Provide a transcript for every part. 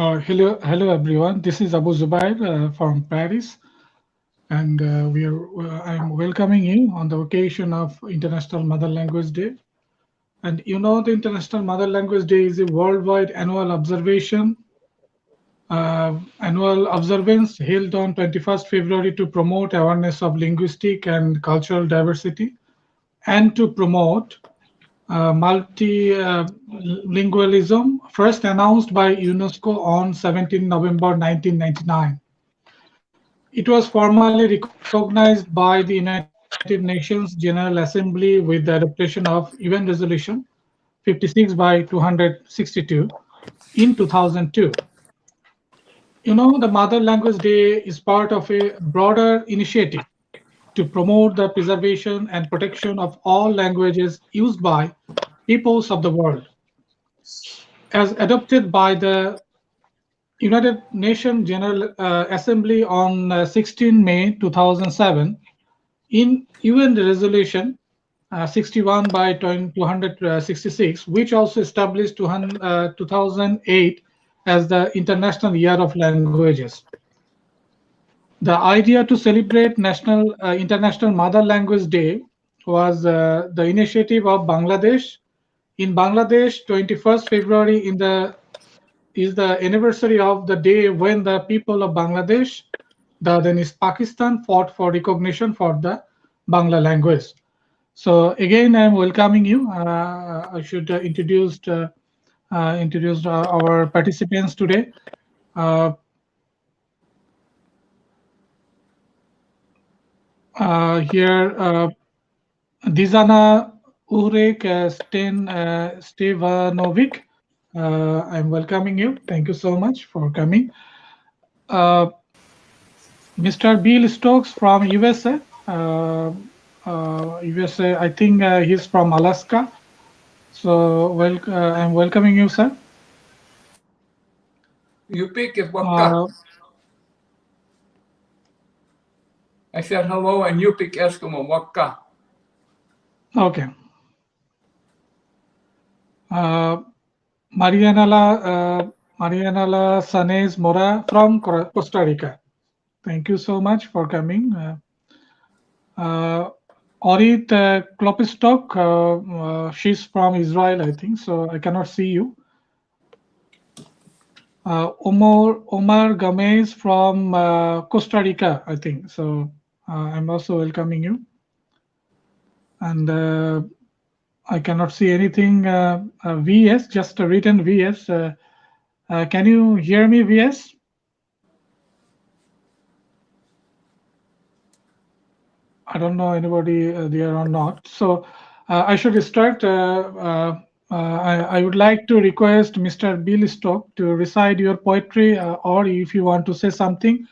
Hello everyone. This is Abu Zubair from Paris, and I'm welcoming you on the occasion of International Mother Language Day. And you know, the International Mother Language Day is a worldwide annual observance held on 21st February to promote awareness of linguistic and cultural diversity and to promote multilingualism, first announced by UNESCO on 17 November 1999. It was formally recognized by the United Nations General Assembly with the adoption of UN Resolution 56 by 262 in 2002. The Mother Language Day is part of a broader initiative to promote the preservation and protection of all languages used by peoples of the world, as adopted by the United Nations General Assembly on 16 May 2007 in UN Resolution 61 by 266, which also established 2008 as the International Year of Languages. The idea to celebrate International Mother Language Day was the initiative of Bangladesh. In Bangladesh, 21st February is the anniversary of the day when the people of Bangladesh, the then is Pakistan, fought for recognition for the Bangla language. So again, I am welcoming you. I should introduce our participants today. Here, Dizana Urek Stevanovic. I'm welcoming you. Thank you so much for coming. Mr. Bill Stokes from USA. USA, I think he's from Alaska. So, I'm welcoming you, sir. You pick it, Wakka. I said hello, and you pick Eskimo, Wakka. Okay. Marianella Sáenz Mora from Costa Rica. Thank you so much for coming. Orit klopstock, she's from Israel, I think, so I cannot see you. Omar Gomez from Costa Rica, I think, so I'm also welcoming you. And I cannot see anything. VS, just a written VS. Can you hear me, VS? I don't know anybody there or not. So I should start. I would like to request Mr. Bill Stokes to recite your poetry, or if you want to say something.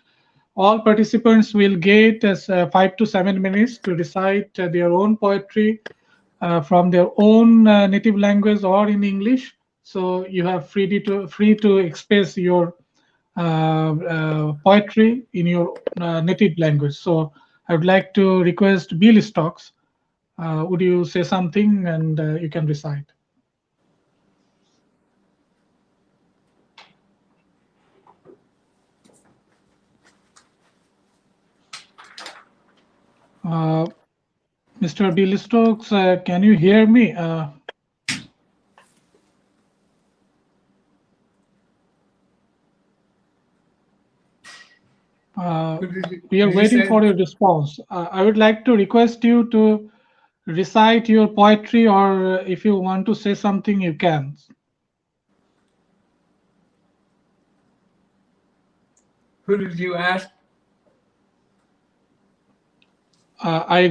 All participants will get 5 to 7 minutes to recite their own poetry from their own native language or in English. So you have free to express your poetry in your native language. So I would like to request Bill Stokes. Would you say something and you can recite? Mr. Bill Stokes, can you hear me? We are waiting for your response. I would like to request you to recite your poetry, or if you want to say something, you can. Who did you ask? I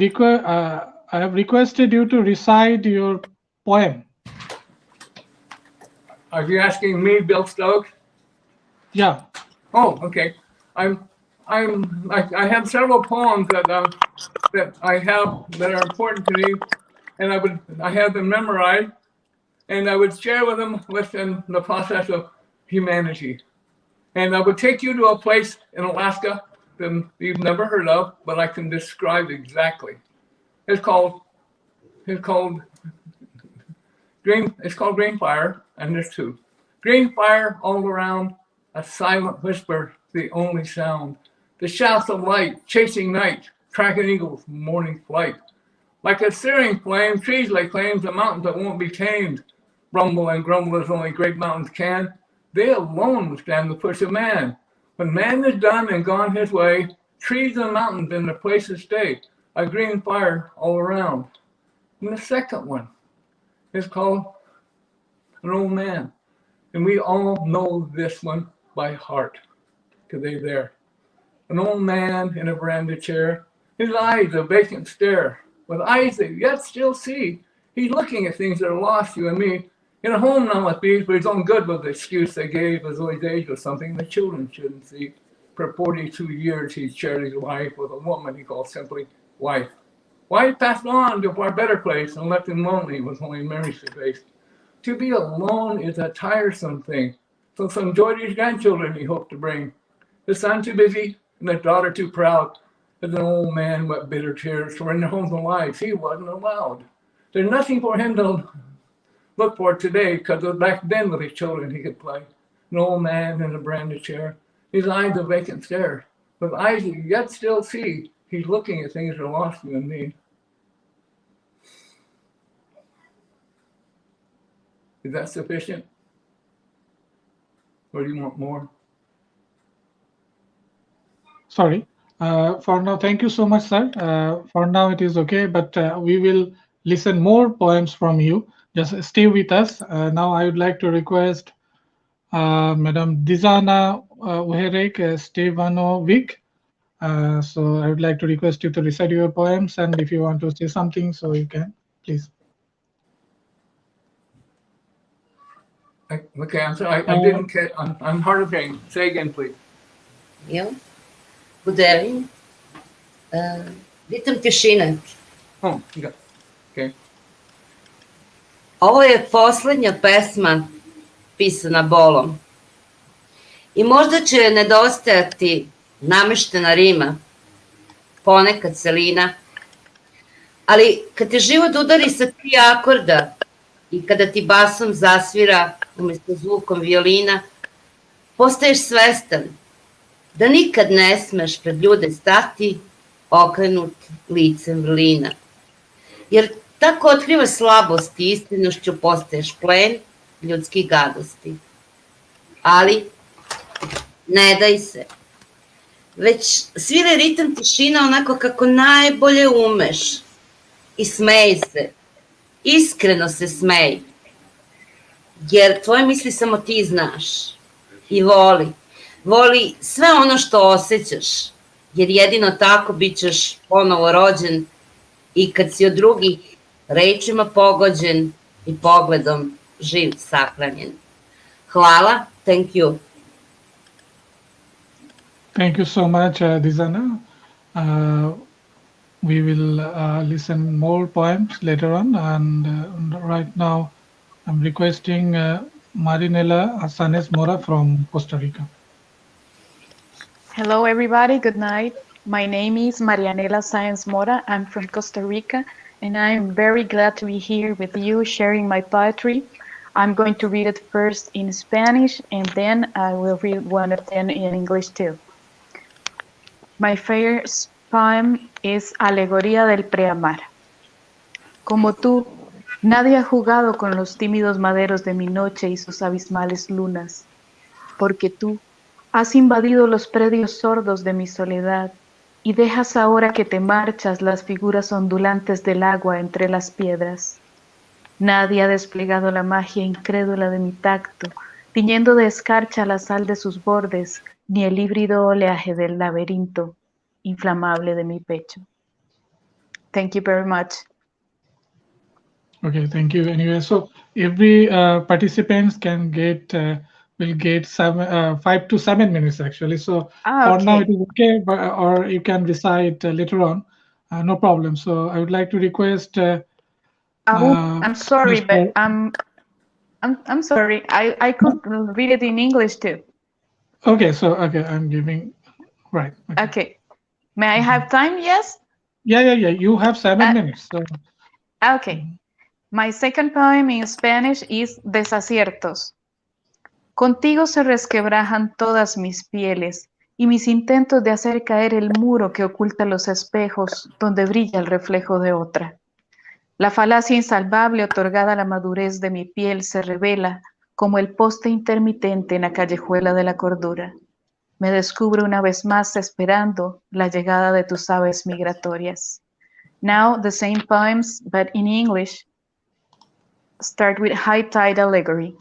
have requested you to recite your poem. Are you asking me, Bill Stokes? Yeah. Oh, okay. I have several poems that I have that are important to me, and I have them memorized, and I would share with them within the process of humanity. And I would take you to a place in Alaska that you've never heard of, but I can describe exactly. It's called Green Fire, and there's two. Green fire all around, a silent whisper, the only sound. The shafts of light, chasing night, tracking eagles, morning flight. Like a searing flame, trees lay claims to mountains that won't be tamed. Rumble and grumble as only great mountains can. They alone withstand the push of man. When man is done and gone his way, trees and mountains in their places stay, a green fire all around. And the second one is called An Old Man. And we all know this one by heart, because they're there. An old man in a veranda chair, his eyes a vacant stare, with eyes that yet still see. He's looking at things that are lost, you and me. In a home now with these, but his own good was the excuse they gave as though his age was something the children shouldn't see. For 42 years he's shared his life with a woman he called simply wife. Wife passed on to a far better place and left him lonely with only memories to face. To be alone is a tiresome thing, so some joy to his grandchildren he hoped to bring. The son too busy and the daughter too proud. As an old man wept bitter tears, for in their homes and lives he wasn't allowed. There's nothing for him to look for today, because back then with his children he could play. An old man in a veranda chair, his eyes a vacant stare, with eyes you yet still see. He's looking at things that are lost, you and me. Is that sufficient? Or do you want more? Sorry. For now, thank you so much, sir. For now, it is okay, but we will listen more poems from you. Just stay with us. Now, I would like to request Madam Dizana Uherek Stevanovic. So I would like to request you to recite your poems, and if you want to say something, so you can, please. Okay, I'm sorry, I didn't catch, I'm hard of hearing. Say again, please. Yeah. Good evening. Ritam tišine. Oh, yeah. Okay. Ovo je poslednja pesma pisana bolom. I možda će nedostajati nameštena rima, ponekad celina, ali kad te život udari sa 3 akorda i kada ti basom zasvira umjesto zvukom violina, postaješ svestan da nikad ne smeš pred ljude stati okrenut licem vrlina. Jer tako otkriva slabost i istinošću postaješ plen ljudskih gadosti. Ali ne daj se, već svire ritam tišina onako kako najbolje umeš i smej se, iskreno se smej, jer tvoje misli samo ti znaš i voli sve ono što osjećaš, jer jedino tako bit ćeš ponovo rođen i kad si od drugih rečima pogođen i pogledom živ sahranjen. Hvala, thank you. Thank you so much, Dizana. We will listen more poems later on, and right now I'm requesting Marianella Sáenz Mora from Costa Rica. Hello, everybody. Good night. My name is Marianella Sáenz Mora. I'm from Costa Rica, and I'm very glad to be here with you sharing my poetry. I'm going to read it first in Spanish, and then I will read one of them in English too. My first poem is Alegoría del Preamar. Como tú, nadie ha jugado con los tímidos maderos de mi noche y sus abismales lunas, porque tú has invadido los predios sordos de mi soledad y dejas ahora que te marchas las figuras ondulantes del agua entre las piedras. Nadie ha desplegado la magia incrédula de mi tacto, tiñendo de escarcha la sal de sus bordes, ni el híbrido oleaje del laberinto inflamable de mi pecho. Thank you very much. Okay, thank you. Anyway, so every participants can get will get 5 to 7 minutes actually. So for now it is okay, but, or you can recite later on. No problem. So I would like to request. I'm sorry, but I'm sorry. I could read it in English too. Okay, so I'm giving right. Okay. May I have time? Yes. Yeah. You have 7 minutes. So. Okay. My second poem in Spanish is Desaciertos. Contigo se resquebrajan todas mis pieles y mis intentos de hacer caer el muro que oculta los espejos donde brilla el reflejo de otra. La falacia insalvable otorgada a la madurez de mi piel se revela como el poste intermitente en la callejuela de la cordura. Me descubro una vez más esperando la llegada de tus aves migratorias. Now the same poems, but in English, start with high-tide allegory.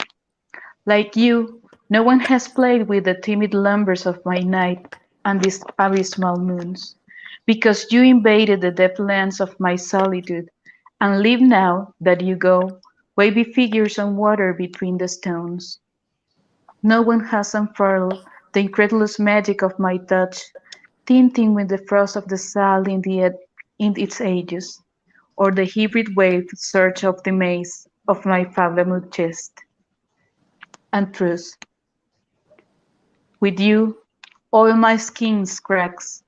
Like you, no one has played with the timid lumbers of my night and these abysmal moons, because you invaded the depthlands of my solitude, and live now that you go, wavy figures on water between the stones. No one has unfurled the incredulous magic of my touch, tinting with the frost of the salt in its ages, or the hybrid wave surge of the maze of my fathomless chest. And truth. With you, all my skin's cracks,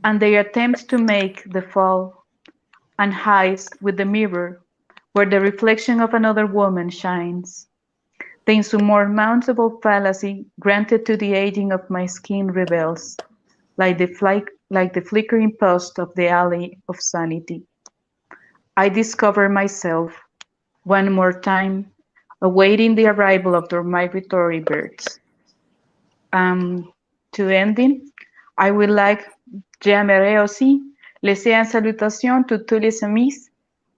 and they attempt to make the fall, and hides with the mirror, where the reflection of another woman shines. The insurmountable fallacy granted to the aging of my skin rebels, like the flickering post of the alley of sanity. I discover myself, one more time, awaiting the arrival of the migratory birds. To ending, I would like, j'aimerais aussi laisser une salutation à tous les amis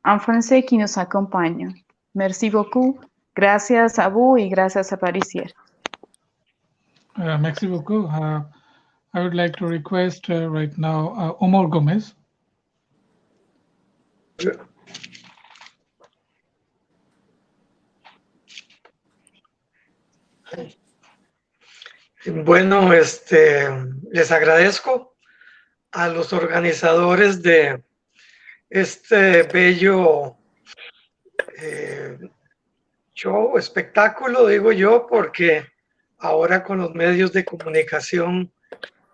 en français qui nous accompagnent. Merci beaucoup. Gracias a vous y gracias a Parisier. Merci beaucoup. I would like to request right now Omar Gomez. Bueno, les agradezco a los organizadores de este bello show, espectáculo, digo yo, porque ahora con los medios de comunicación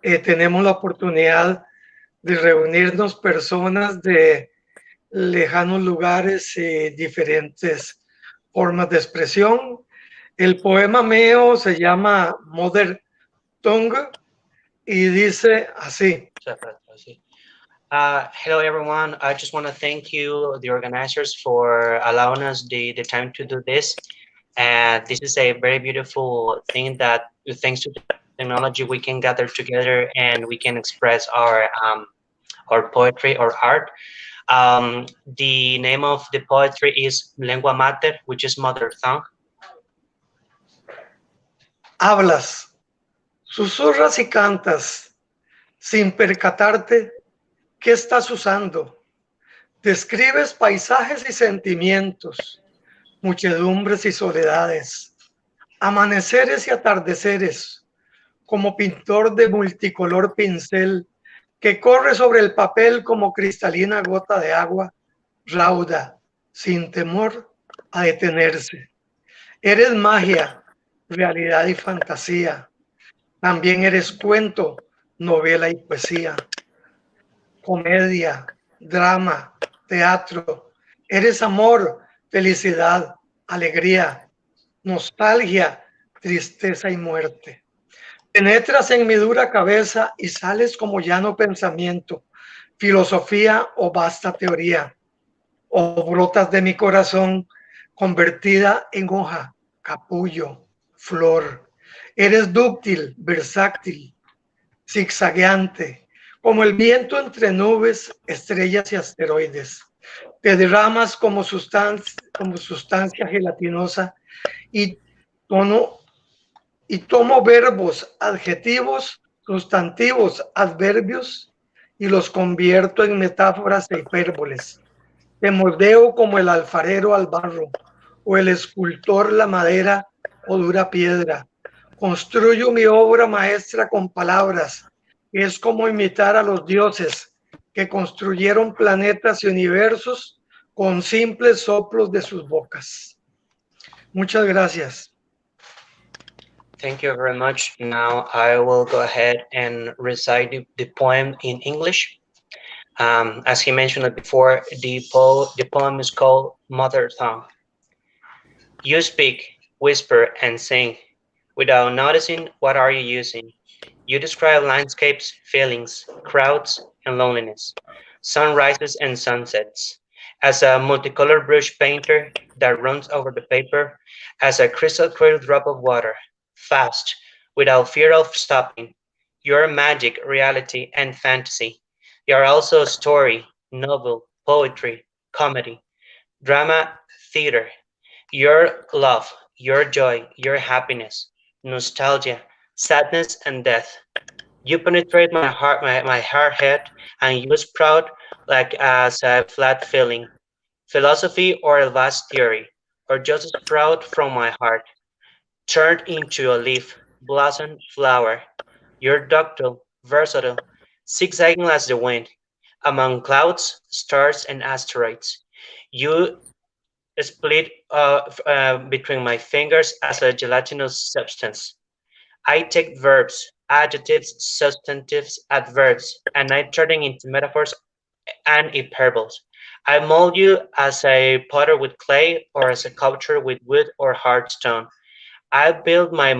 tenemos la oportunidad de reunirnos personas de lejanos lugares y diferentes formas de expresión. El poema mío se llama Mother Tongue y dice así. Hello everyone, I just want to thank you, the organizers, for allowing us the time to do this. And this is a very beautiful thing that, thanks to technology, we can gather together and we can express our poetry or art. The name of the poetry is Lengua Mater, which is mother tongue. Hablas, susurras y cantas sin percatarte qué estás usando. Describes paisajes y sentimientos, muchedumbres y soledades, amaneceres y atardeceres, como pintor de multicolor pincel que corre sobre el papel como cristalina gota de agua, rauda, sin temor a detenerse. Eres magia, realidad y fantasía. También eres cuento, novela y poesía. Comedia, drama, teatro. Eres amor, felicidad, alegría, nostalgia, tristeza y muerte. Penetras en mi dura cabeza y sales como llano pensamiento, filosofía o vasta teoría. O brotas de mi corazón convertida en hoja, capullo, flor. Eres dúctil, versátil, zigzagueante, como el viento entre nubes, estrellas y asteroides. Te derramas como sustancia gelatinosa y tomo verbos, adjetivos, sustantivos, adverbios y los convierto en metáforas e hipérboles. Te moldeo como el alfarero al barro o el escultor la madera o dura piedra. Construyo mi obra maestra con palabras. Es como imitar a los dioses que construyeron planetas y universos con simples soplos de sus bocas. Muchas gracias. Thank you very much. Now I will go ahead and recite the poem in English. As he mentioned it before, the poem is called Mother Tongue. You speak, whisper, and sing. Without noticing, what are you using? You describe landscapes, feelings, crowds, and loneliness, sunrises and sunsets. As a multicolored brush painter that runs over the paper, as a crystal clear drop of water, fast, without fear of stopping. You're magic, reality, and fantasy. You're also story, novel, poetry, comedy, drama, theater. Your love, your joy, your happiness, nostalgia, sadness, and death. You penetrate my heart, my hard head, and you sprout like as a flat feeling, philosophy or a vast theory, or just a sprout from my heart, turned into a leaf, blossom, flower. You're ductile, versatile, zigzagging as the wind, among clouds, stars, and asteroids. You split between my fingers as a gelatinous substance. I take verbs, adjectives, substantives, adverbs, and I turn them into metaphors and hyperboles. I mold you as a potter with clay or as a sculptor with wood or hard stone. I build my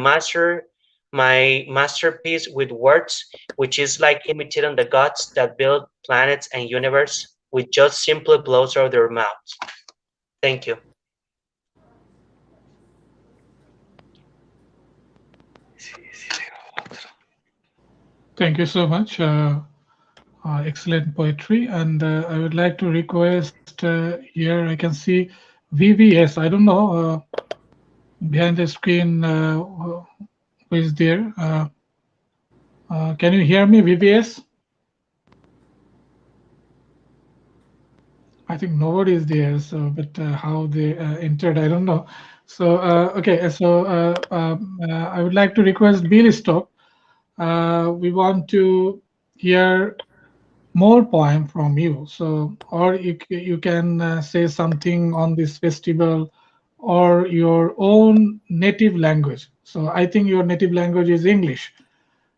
masterpiece with words, which is like imitating the gods that build planets and universe with just simply blows out their mouths. Thank you. Thank you so much. Excellent poetry. And I would like to request here, I can see VVS. I don't know behind the screen who is there. Can you hear me, VVS? I think nobody is there, so but how they entered, I don't know. So okay, so I would like to request Billy Stock. We want to hear more poem from you. So, or you can say something on this festival or your own native language. So I think your native language is English,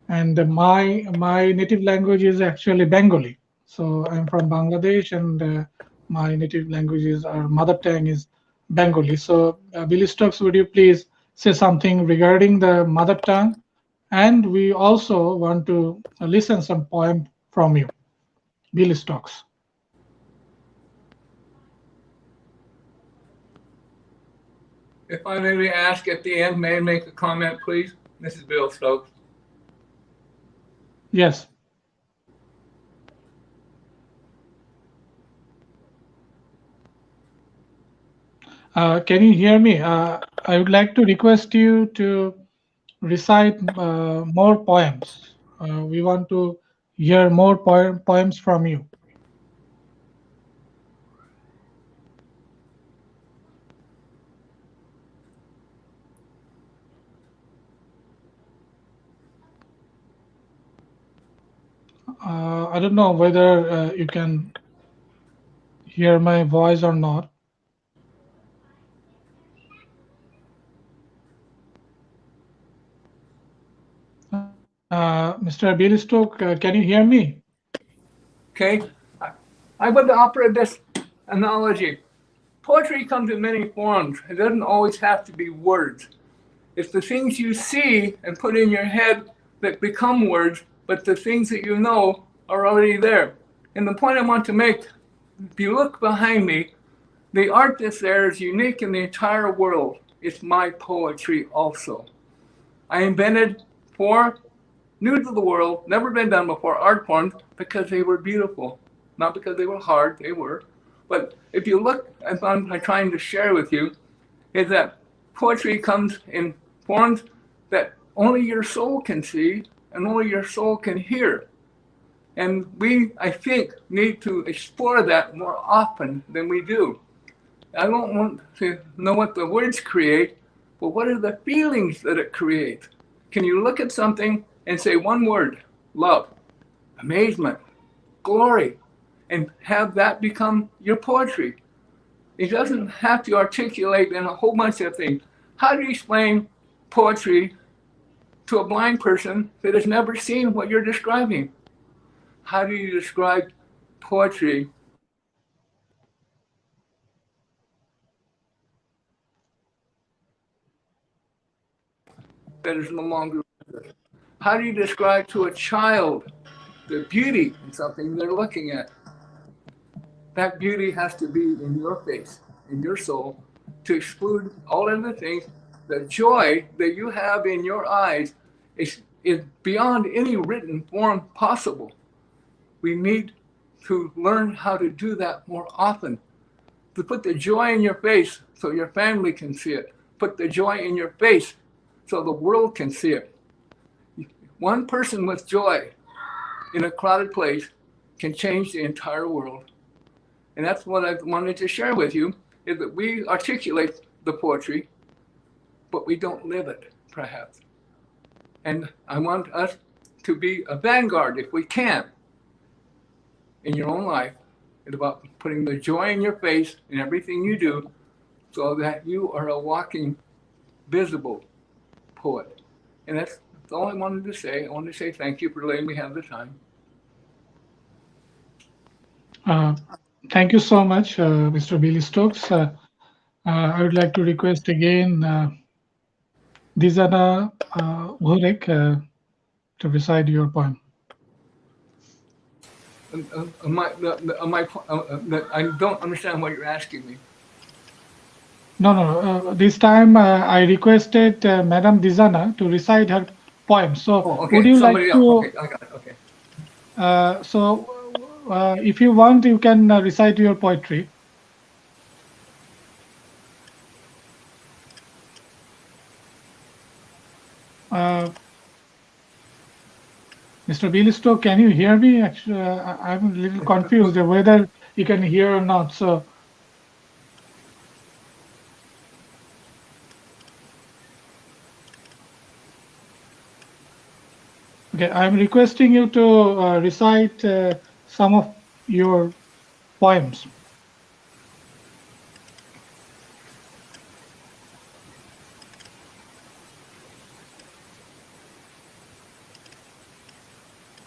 and my native language is actually Bengali. So I'm from Bangladesh, and my native language is, our mother tongue is Bengali. So Billy Stokes, would you please say something regarding the mother tongue? And we also want to listen some poem from you, Billy Stokes. If I may ask at the end, may I make a comment, please? This is Bill Stokes. Yes. Can you hear me? I would like to request you to recite more poems. We want to hear more poems from you. I don't know whether you can hear my voice or not. Mr. Bielstock, can you hear me? Okay, I would offer this analogy. Poetry comes in many forms. It doesn't always have to be words. It's the things you see and put in your head that become words, but the things that you know are already there. And the point I want to make, if you look behind me, the art that's there is unique in the entire world. It's my poetry also. I invented 4 new to the world, never been done before art forms because they were beautiful. Not because they were hard, they were. But if you look, as I'm trying to share with you, is that poetry comes in forms that only your soul can see and only your soul can hear. And we, I think, need to explore that more often than we do. I don't want to know what the words create, but what are the feelings that it creates? Can you look at something and say one word, love, amazement, glory, and have that become your poetry? It doesn't have to articulate in a whole bunch of things. How do you explain poetry to a blind person that has never seen what you're describing? How do you describe poetry? that is no longer with us? How do you describe to a child the beauty in something they're looking at? That beauty has to be in your face, in your soul, to exclude all other things. The joy that you have in your eyes is beyond any written form possible. We need to learn how to do that more often. To put the joy in your face so your family can see it. Put the joy in your face so the world can see it. One person with joy in a crowded place can change the entire world. And that's what I wanted to share with you, is that we articulate the poetry, but we don't live it, perhaps. And I want us to be a vanguard, if we can, in your own life. It's about putting the joy in your face in everything you do so that you are a walking, visible poet. And that's all I wanted to say. I wanted to say thank you for letting me have the time. Thank you so much, Mr. Billy Stokes. I would like to request again Dizana Uhurek to recite your poem. I don't understand what you're asking me. No. This time I requested Madam Dizana to recite her poem. So okay. would you like Somebody to? else. Okay, I got it. Okay. If you want, you can recite your poetry. Mr. Billy Stokes, can you hear me? Actually, I'm a little confused whether you can hear or not. So, okay, I'm requesting you to recite some of your poems.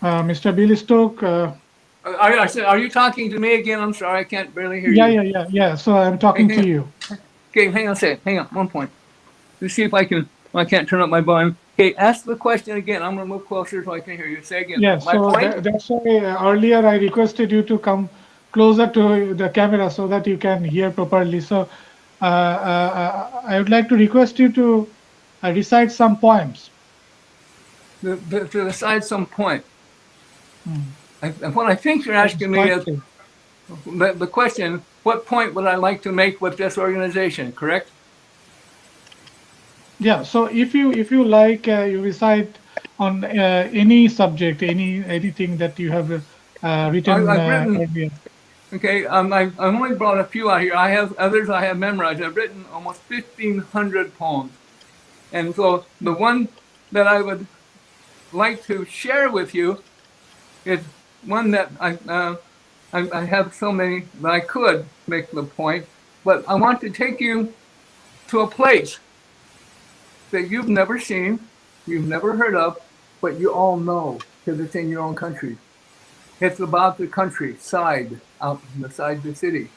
Mr. Billy Stokes. I said, are you talking to me again? I'm sorry, I can't barely hear you. Yeah. So I'm talking to you. Okay, hang on a second. Hang on, 1 point. Let's see if I can't turn up my volume. Okay, ask the question again. I'm going to move closer so I can hear you. Say again. Yeah, so that's why earlier I requested you to come closer to the camera so that you can hear properly. So I would like to request you to recite some poems. To recite some point. What I think you're asking me is the question, what point would I like to make with this organization, correct? Yeah, so if you like, you recite on any subject, anything that you have written. Earlier. Okay, I've only brought a few out here. I have others I have memorized. I've written almost 1,500 poems. And so the one that I would like to share with you is one that I have so many that I could make the point, but I want to take you to a place that you've never seen, you've never heard of, but you all know because it's in your own country. It's about the countryside, out beside the city.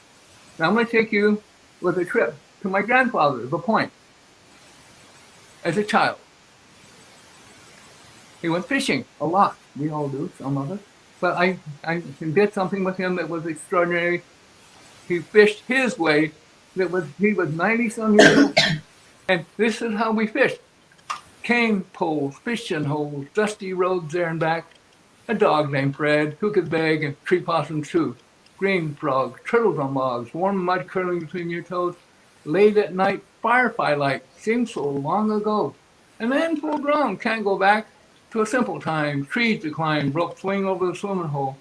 Now I'm going to take you with a trip to my grandfather, the Point, as a child. He went fishing a lot. We all do, some of us. But I did something with him that was extraordinary. He fished his way. He was 90-some years old. And this is how we fished. Cane poles, fishing holes, dusty roads there and back. A dog named Fred, who could beg, and tree possums too. Green frogs, turtles on logs, warm mud curling between your toes. Late at night, firelight seems so long ago. And then full grown, can't go back to a simple time. Trees to climb, rope swing over the swimming hole.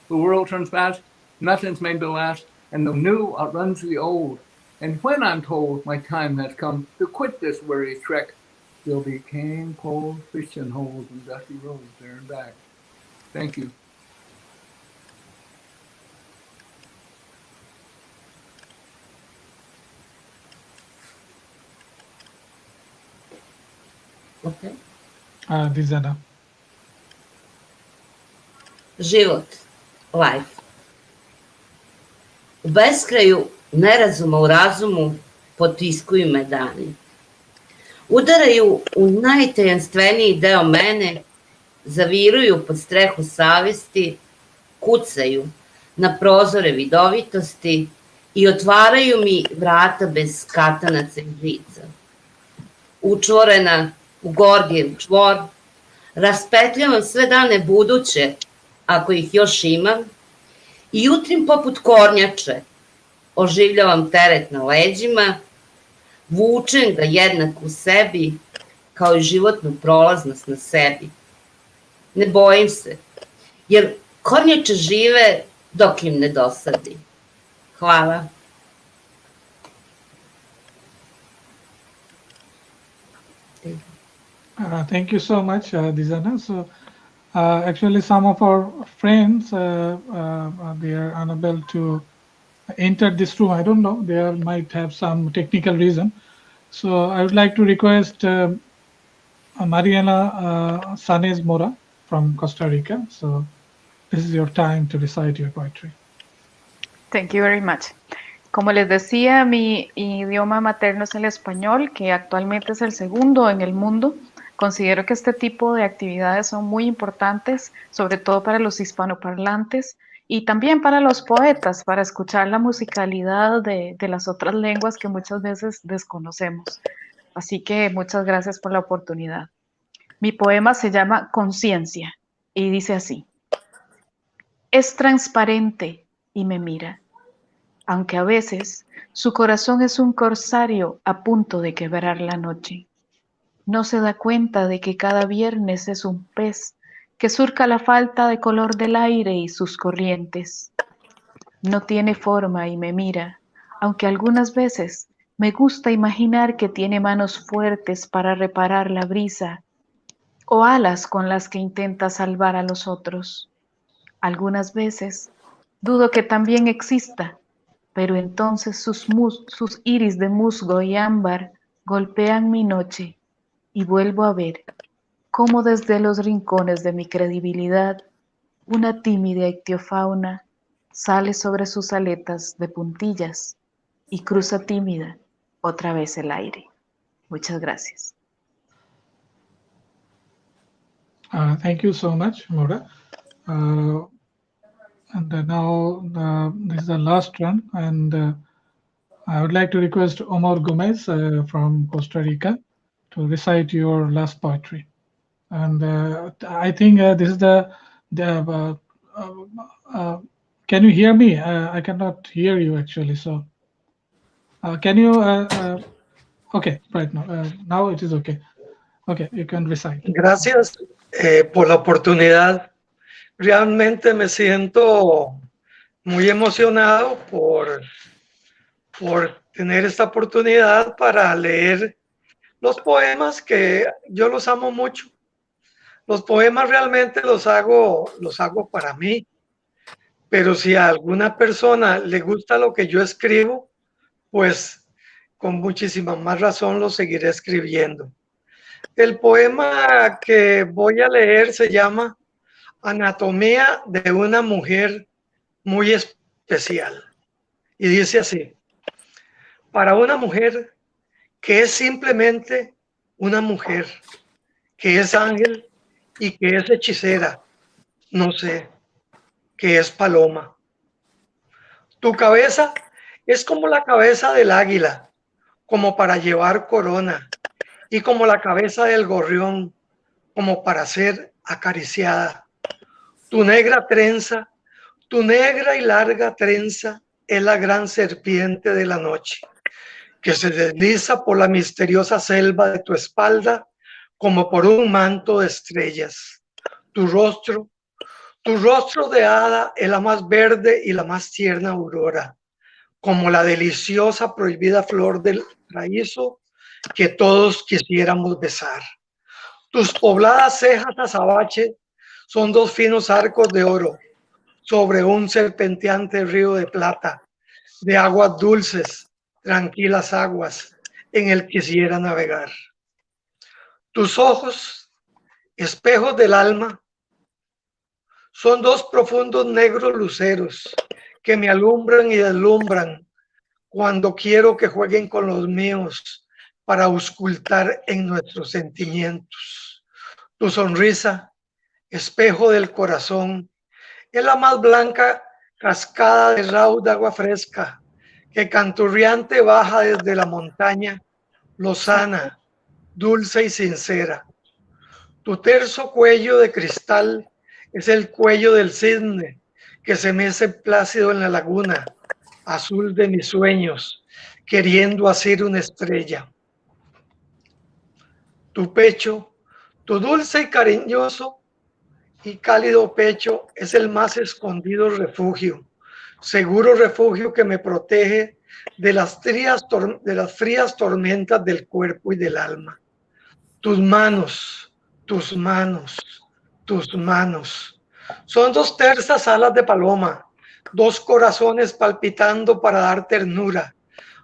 The world turns fast, nothing's made to last, and the new outruns the old. And when I'm told my time has come to quit this weary trek, there'll be cane poles, fishing holes, and dusty roads there and back. Thank you. Okay. Dizana. Život, life. U beskraju nerazuma u razumu potiskuju me dani. Udaraju u najtajanstveniji deo mene, zaviruju pod strehu savesti, kucaju na prozore vidovitosti i otvaraju mi vrata bez katanaca i žica. Učvorena u Gordijev čvor, raspetljavam sve dane buduće, ako ih još imam, i jutrim poput kornjače, oživljavam teret na leđima, vučem ga jednako u sebi, kao i životnu prolaznost na sebi. Ne bojim se, jer kornjače žive dok im ne dosadi. Hvala. Thank you so much, Dizana. So, actually, some of our friends, they are unable to enter this room. I don't know. They might have some technical reason. So, I would like to request Marianella Sáenz Mora from Costa Rica. So, this is your time to recite your poetry. Thank you very much. Como les decía, mi idioma materno es el español, que actualmente es el segundo en el mundo. Considero que este tipo de actividades son muy importantes, sobre todo para los hispanoparlantes y también para los poetas, para escuchar la musicalidad de las otras lenguas que muchas veces desconocemos. Así que muchas gracias por la oportunidad. Mi poema se llama Conciencia y dice así: es transparente y me mira, aunque a veces su corazón es un corsario a punto de quebrar la noche. No se da cuenta de que cada viernes es un pez que surca la falta de color del aire y sus corrientes. No tiene forma y me mira, aunque algunas veces me gusta imaginar que tiene manos fuertes para reparar la brisa o alas con las que intenta salvar a los otros. Algunas veces dudo que también exista, pero entonces sus iris de musgo y ámbar golpean mi noche y vuelvo a ver cómo desde los rincones de mi credibilidad una tímida ictiofauna sale sobre sus aletas de puntillas y cruza tímida otra vez el aire. Muchas gracias. Thank you so much, Mora. And now this is the last one, and I would like to request Omar Gomez from Costa Rica to recite your last poetry. And I think this is can you hear me? I cannot hear you actually. So can you? Okay, right now. Now it is okay. Okay, you can recite. Gracias por la oportunidad. Realmente me siento muy emocionado por tener esta oportunidad para leer los poemas que yo los amo mucho. Los poemas realmente los hago para mí, pero si a alguna persona le gusta lo que yo escribo, pues con muchísima más razón lo seguiré escribiendo. El poema que voy a leer se llama Anatomía de una mujer muy especial y dice así: para una mujer que es simplemente una mujer, que es ángel y que es hechicera, no sé, que es paloma. Tu cabeza es como la cabeza del águila, como para llevar corona, y como la cabeza del gorrión, como para ser acariciada. Tu negra trenza, tu negra y larga trenza es la gran serpiente de la noche, que se desliza por la misteriosa selva de tu espalda como por un manto de estrellas. Tu rostro de hada es la más verde y la más tierna aurora, como la deliciosa prohibida flor del paraíso que todos quisiéramos besar. Tus pobladas cejas azabache son dos finos arcos de oro sobre un serpenteante río de plata, de aguas dulces, tranquilas aguas en el que quisiera navegar. Tus ojos, espejos del alma, son dos profundos negros luceros que me alumbran y deslumbran cuando quiero que jueguen con los míos, para auscultar en nuestros sentimientos. Tu sonrisa, espejo del corazón, es la más blanca cascada de rauda agua fresca que canturriante baja desde la montaña, lozana, dulce y sincera. Tu terso cuello de cristal es el cuello del cisne que se mece plácido en la laguna, azul de mis sueños, queriendo asir una estrella. Tu pecho, tu dulce y cariñoso y cálido pecho es el más escondido refugio, seguro refugio que me protege de las frías tormentas del cuerpo y del alma. Tus manos, tus manos, tus manos. Son dos tersas alas de paloma, dos corazones palpitando para dar ternura,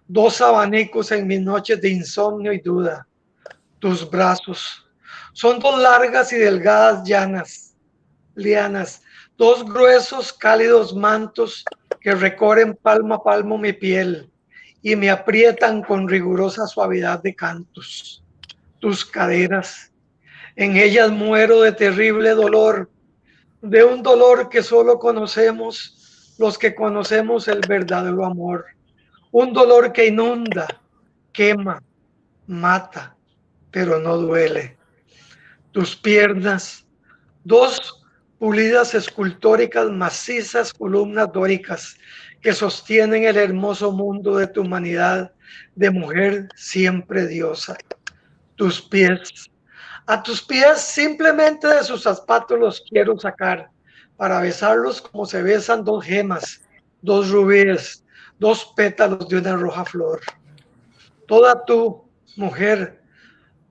dos abanicos en mis noches de insomnio y duda. Tus brazos son dos largas y delgadas lianas, dos gruesos cálidos mantos que recorren palmo a palmo mi piel y me aprietan con rigurosa suavidad de cantos. Tus caderas, en ellas muero de terrible dolor, de un dolor que solo conocemos los que conocemos el verdadero amor, un dolor que inunda, quema, mata, pero no duele. Tus piernas, dos pulidas escultóricas macizas columnas dóricas que sostienen el hermoso mundo de tu humanidad de mujer siempre diosa. Tus pies, a tus pies simplemente de sus zapatos los quiero sacar para besarlos como se besan dos gemas, dos rubíes, dos pétalos de una roja flor. Toda tú, mujer,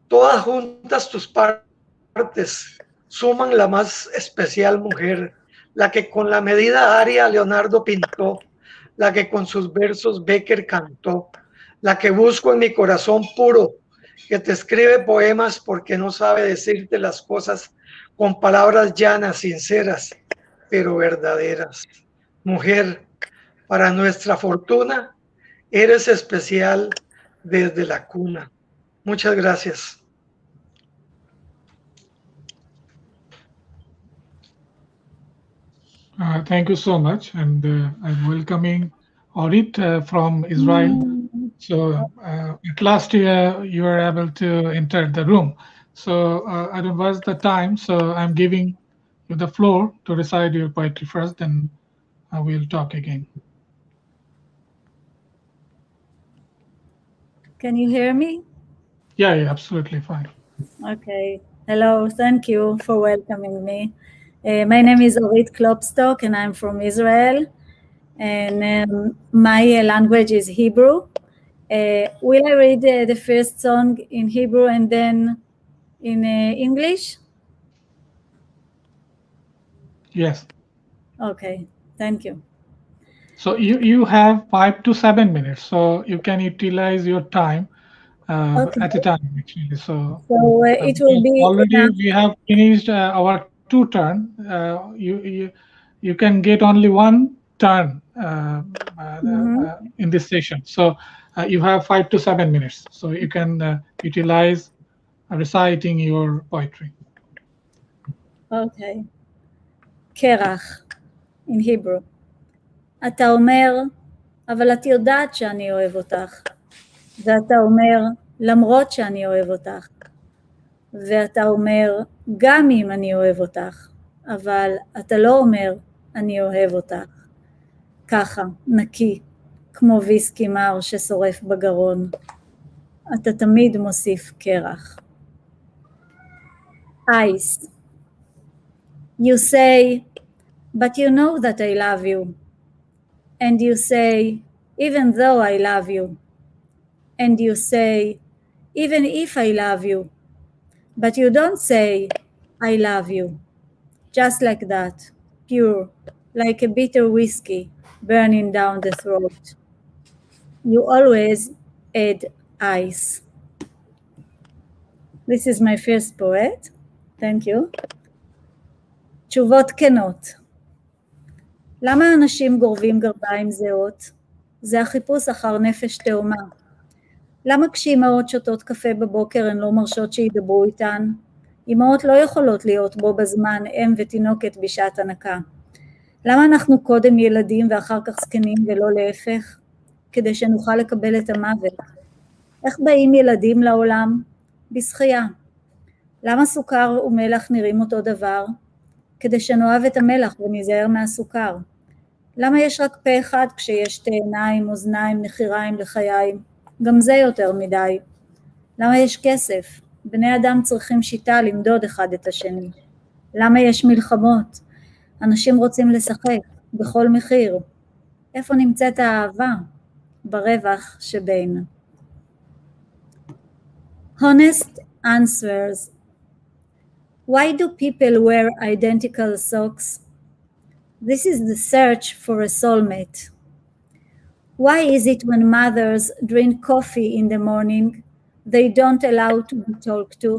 todas juntas tus partes suman la más especial mujer, la que con la medida aria Leonardo pintó, la que con sus versos Becker cantó, la que busco en mi corazón puro, que te escribe poemas porque no sabe decirte las cosas con palabras llanas, sinceras, pero verdaderas. Mujer, para nuestra fortuna, eres especial desde la cuna. Muchas gracias. Thank you so much, and I'm welcoming Orit from Israel. So at last you were able to enter the room. So I don't waste the time. So I'm giving you the floor to recite your poetry first, then we'll talk again. Can you hear me? Yeah, absolutely fine. Okay. Hello. Thank you for welcoming me. My name is Orit Klopstock, and I'm from Israel. And my language is Hebrew. Will I read the first song in Hebrew and then in English? Yes. Okay. Thank you. So you have 5 to 7 minutes, so you can utilize your time Okay. at a time actually. So it will be already enough. we have finished our 2 turn. You can get only 1 turn in this session. So you have 5 to 7 minutes. So you can utilize reciting your poetry. Okay. קרח, in Hebrew. אתה אומר, אבל את יודעת שאני אוהב אותך. ואתה אומר, למרות שאני אוהב אותך. ואתה אומר, גם אם אני אוהב אותך. אבל אתה לא אומר, אני אוהב אותך. ככה, נקי, כמו ויסקי מר ששורף בגרון. אתה תמיד מוסיף קרח. Ice. You say, but you know that I love you. And you say, even though I love you. And you say, even if I love you. But you don't say, I love you. Just like that, pure, like a bitter whiskey burning down the throat. You always add ice. This is my first poet. Thank you. תשובות כנות. למה אנשים גורבים גרביים זהות? זה החיפוש אחר נפש תאומה. למה כשאימהות שותות קפה בבוקר הן לא מרשות שידברו איתן? אימהות לא יכולות להיות בו בזמן אם ותינוקת בשעת הנקה. למה אנחנו קודם ילדים ואחר כך זקנים ולא להפך? כדי שנוכל לקבל את המוות. איך באים ילדים לעולם? בשחייה. למה סוכר ומלח נראים אותו דבר? כדי שנאהב את המלח ונזהר מהסוכר. למה יש רק פה אחד כשיש שתי עיניים, אוזניים, נחיריים, לחיים? גם זה יותר מדי. למה יש כסף? בני אדם צריכים שיטה למדוד אחד את השני. למה יש מלחמות? אנשים רוצים לשחק בכל מחיר. איפה נמצאת האהבה? ברווח שבין. Honest answers. Why do people wear identical socks? This is the search for a soulmate. Why is it when mothers drink coffee in the morning, they don't allow to be talked to?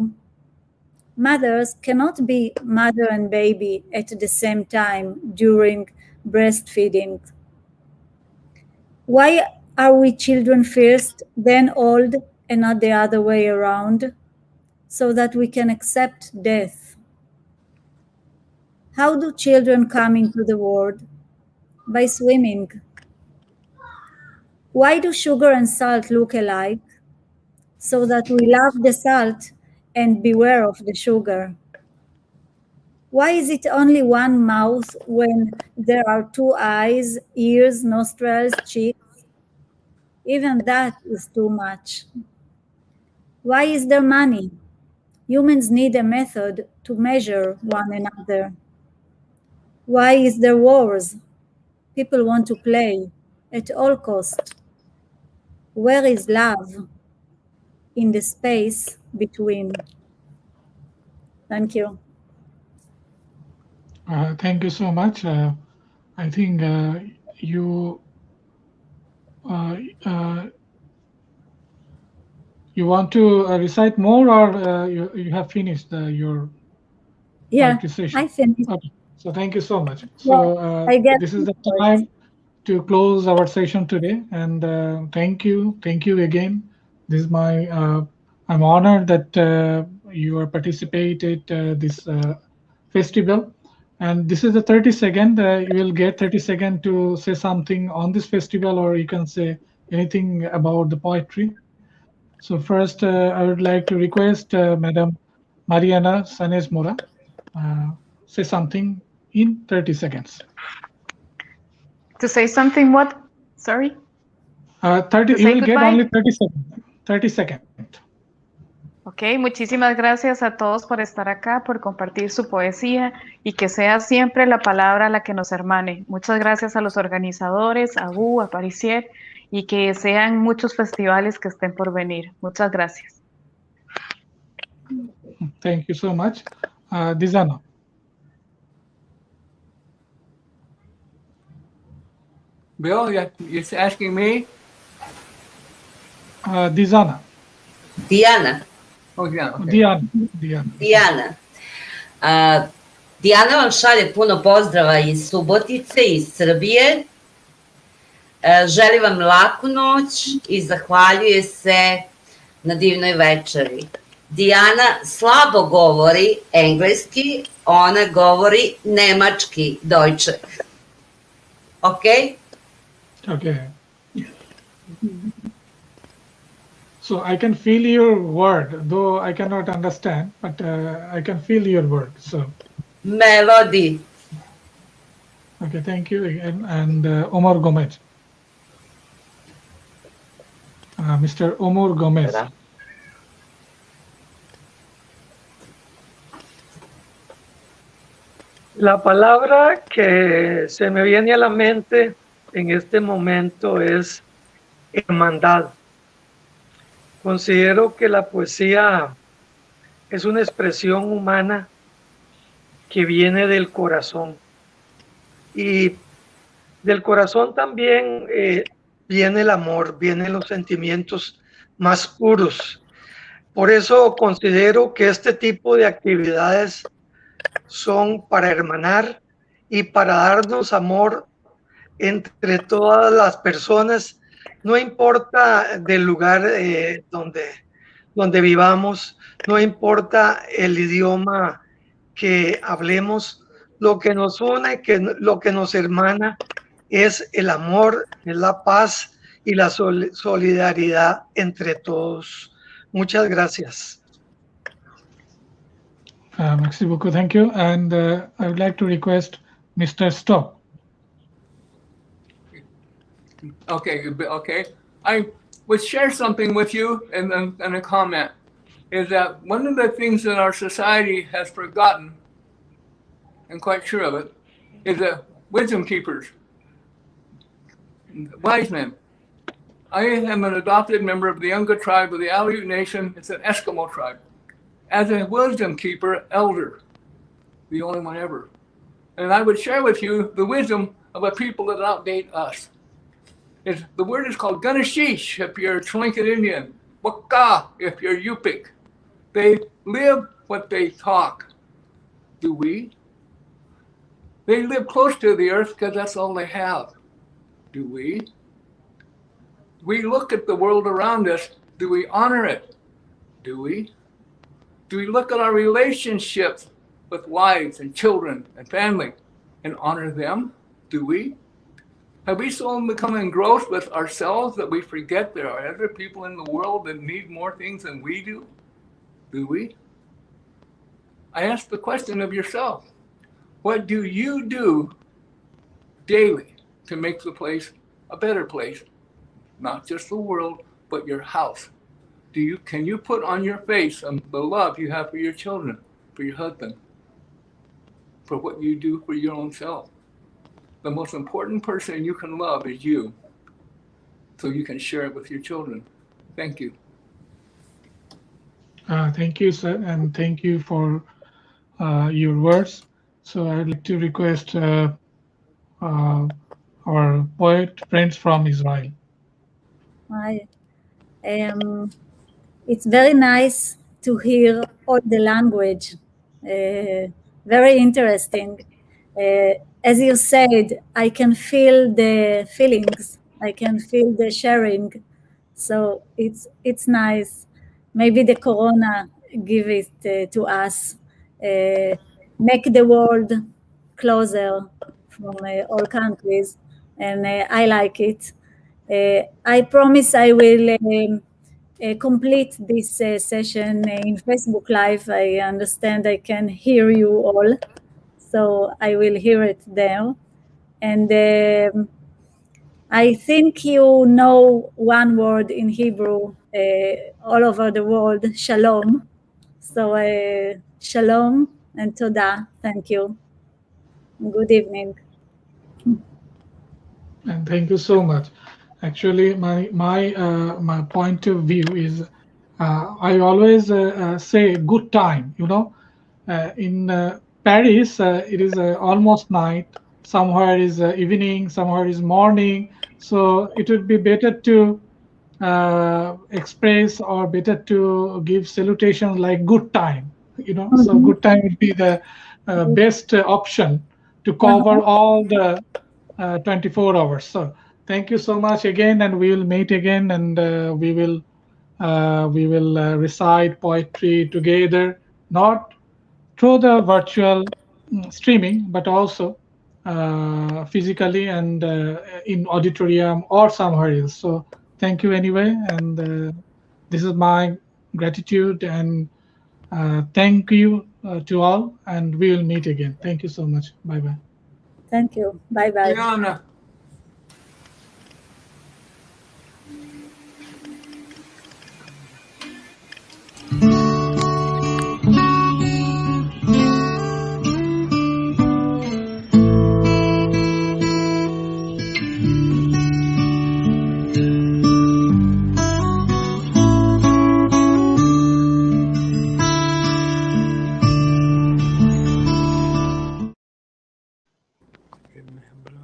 Mothers cannot be mother and baby at the same time during breastfeeding. Why are we children first, then old, and not the other way around? So that we can accept death. How do children come into the world? By swimming. Why do sugar and salt look alike? So that we love the salt and beware of the sugar. Why is it only one mouth when there are two eyes, ears, nostrils, cheeks? Even that is too much. Why is there money? Humans need a method to measure one another. Why is there wars? People want to play at all cost. Where is love? In the space between. Thank you. Thank you so much. I think you want to recite more, or you have finished your session? I finished. Okay. So thank you so much. Yeah, So this is the time to close our session today, and thank you again. This is my I'm honored that you are participated this festival, and this is the 30-second. You will get 30 seconds to say something on this festival, or you can say anything about the poetry. So first, I would like to request Madam Marianella Sáenz Mora say something in 30 seconds. To say something what? Sorry? 30. You will get only 30 seconds. 30 seconds. Ok, muchísimas gracias a todos por estar acá, por compartir su poesía y que sea siempre la palabra la que nos hermane. Muchas gracias a los organizadores, a Gu, a Parisier, y que sean muchos festivales que estén por venir. Muchas gracias. Thank you so much. Dizana. Bill, you're asking me? Dizana. Dijana. Oh, yeah. Okay. Dijana. Dijana vam šalje puno pozdrava iz Subotice, iz Srbije. Želi vam laku noć i zahvaljuje se na divnoj večeri. Dijana slabo govori engleski, ona govori nemački, Deutsche. Okay? Okay. So I can feel your word, though I cannot understand, but I can feel your word. So. Melody. Okay, thank you again. And Omar Gomez. Mr. Omar Gomez. La palabra que se me viene a la mente en este momento es hermandad. Considero que la poesía es una expresión humana que viene del corazón. Y del corazón también viene el amor, vienen los sentimientos más puros. Por eso considero que este tipo de actividades son para hermanar y para darnos amor entre todas las personas, No importa del lugar donde vivamos, no importa el idioma que hablemos, lo que nos une, lo que nos hermana es el amor, es la paz y la solidaridad entre todos. Muchas gracias. Merci beaucoup. Thank you. And I would like to request Mr. Stokes. Okay. I would share something with you and a comment is that one of the things that our society has forgotten, and quite sure of it, is that wisdom keepers, wise men. I am an adopted member of the Yunga tribe of the Aleut Nation. It's an Eskimo tribe. As a wisdom keeper, elder, the only one ever. And I would share with you the wisdom of a people that outdate us. The word is called Ganeshish if you're Trinket Indian, Waka if you're Yupik. They live what they talk. Do we? They live close to the earth because that's all they have. Do we? We look at the world around us. Do we honor it? Do we? Do we look at our relationships with wives and children and family and honor them? Do we? Have we so become engrossed with ourselves that we forget there are other people in the world that need more things than we do? Do we? I ask the question of yourself. What do you do daily to make the place a better place? Not just the world, but your house. Can you put on your face the love you have for your children, for your husband, for what you do for your own self? The most important person you can love is you, so you can share it with your children. Thank you. Thank you, sir, and thank you for your words. So I'd like to request our poet friends from Israel. Hi. It's very nice to hear all the language. Very interesting. As you said, I can feel the feelings. I can feel the sharing. So it's nice. Maybe the corona give it to us. Make the world closer from all countries. And I like it. I promise I will complete this session in Facebook Live. I understand I can hear you all, so I will hear it there. And I think you know one word in Hebrew all over the world, shalom. So shalom and toda. Thank you. Good evening. And thank you so much. Actually, my point of view is I always say good time. In Paris it is almost night. Somewhere is evening. Somewhere is morning. So it would be better to express or better to give salutations like good time. So good time would be the best option to cover all the 24 hours. So thank you so much again, and we will meet again, and we will recite poetry together, not through the virtual streaming, but also physically and in auditorium or somewhere else. So thank you anyway, and this is my gratitude, and thank you to all, and we will meet again. Thank you so much. Bye bye. Thank you. Bye bye. Rihanna. Remember